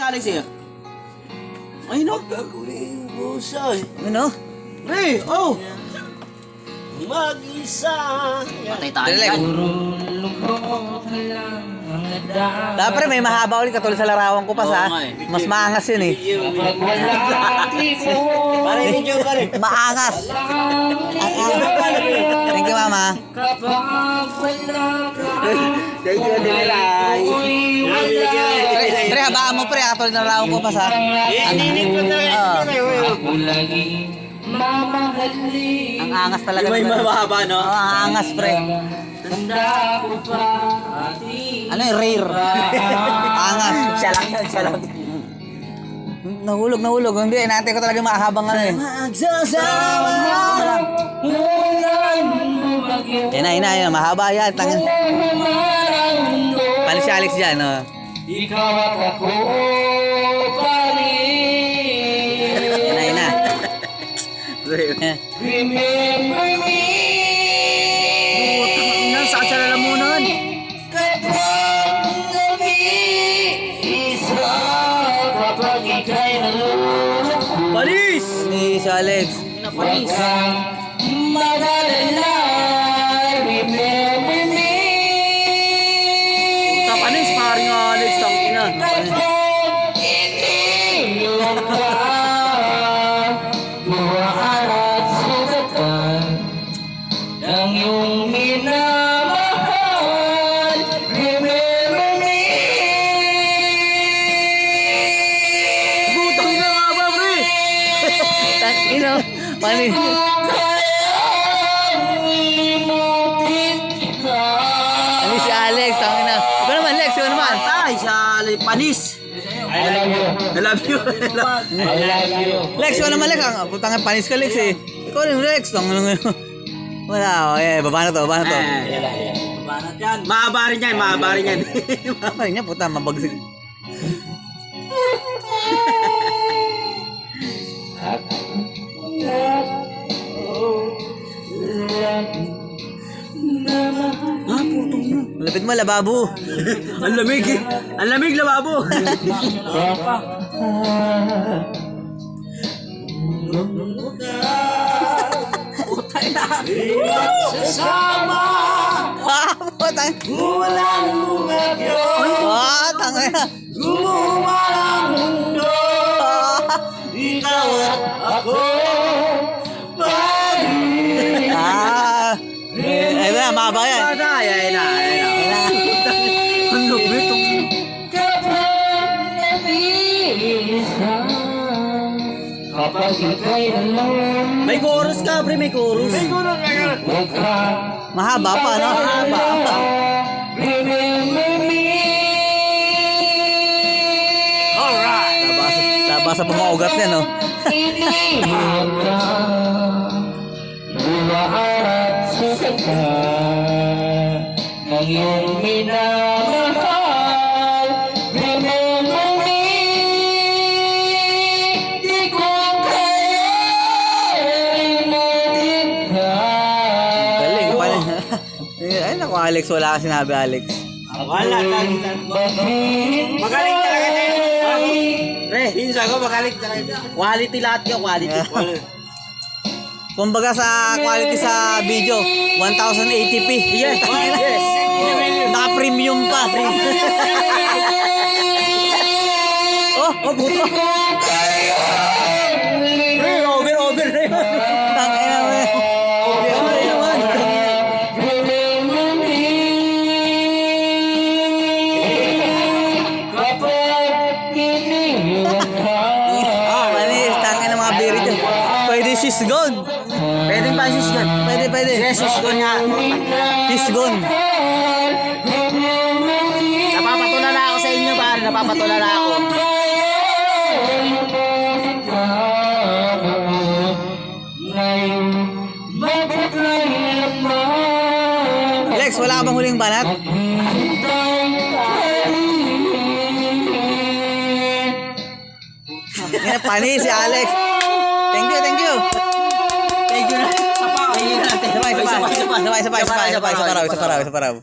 Alex eh. Ay no. Gagawin mo sa'yo. Ano? Pre, oh. Mag-isa. Patay tayo Dali. dyan. Dapat may mahaba ulit katulad sa larawan ko pa Oo sa. nga eh. Mas maangas yun eh. Pare, video pare. Maangas. Thank you, mama. Thank you, Dilay. Pre, habaan mo pre, katulad ng larawan ko pa sa. Ininig ko talaga. Ang angas talaga. May mahaba no? Oo, ang angas pre. Ano yung rare? Angas. Siya lang yan, siya lang. Nahulog. Hindi, inaantay ko talaga mahabang ano eh. Magsasama. Ina, mahaba yan. Paano si Alex dyan, oh. Ikaw at ako pa rin. Ina. Remember me. Saan siya lalamunan? Kapag nag-iisa, kapag ika'y nalulungkot, Palis! Ni si Alex. huwag kang mag-alala. Remember me. Palis, paring Alex, tangina. Kapag iniwan ka, dumaan at sugatan ng iyong minamahal. Remember me. Butang ina nga ba, pre? Tangina. Paano yun? Kayang imutin kita. Ano si Alex? Tangina. Ikaw naman, Lex. Ikaw naman. Patay, siya panis. I love you. I love you. I love you. Lex, ikaw naman, Lex. Putang panis ka, Lex eh. Ikaw rin, Lex. Tangina. Wala. Eh, baba na to. Banat yan. Mahaba rin yan, mahaba rin yan. Apa niya, puta, mabagsig. Ah, putong na. Lapit mo, lababo. Ang lamig eh. Ang lamig, lababo. Sasama. Ah, putang. Walang bumagyo. Ah, tangina. Gumuha ang mundo. Ikaw at ako. Pag-ibig. Ah. Eh, na, mahaba yan. Patay, ay na. Ang lupit. Kapag nag-iisa, kapag ika'y alone, May chorus ka, pre, may chorus. May chorus. huwag kang Mahaba pa, no? Mahaba pa. remember me. Alright. Labasa pa mga ugat niya, no? Iniwan ka, dumaan at sasaktan ng iyong minamahal. Remember me. Di ko kaya imutin ka. Galing, paano? Ay, naku, Alex. Wala ka sinabi, Alex. Wala, Magaling Magaling talaga tayo. Pre, Pinsa ko, magaling talaga. quality lahat ka, quality. Kumbaga sa quality sa video, 1080p. Yes, yes. Naka-premium pa. Oh, buto. Pre, over na yun. Tangina mo eh. Remember me. Kapag iniwan ka. Manis, tangin ng mga birit yun. Pwede she's gone. Pwede pa sis yan. Pwede. Yes, sis ko nga. She's gone. Napapatula na ako sa inyo, pare. Napapatula na ako. Lex, wala ka bang huling banat? Ngayon, panis si Alex. Thank you. Thank you na. Sapa. Sabay, sabay. Sabay, sabay. Isa pa raw.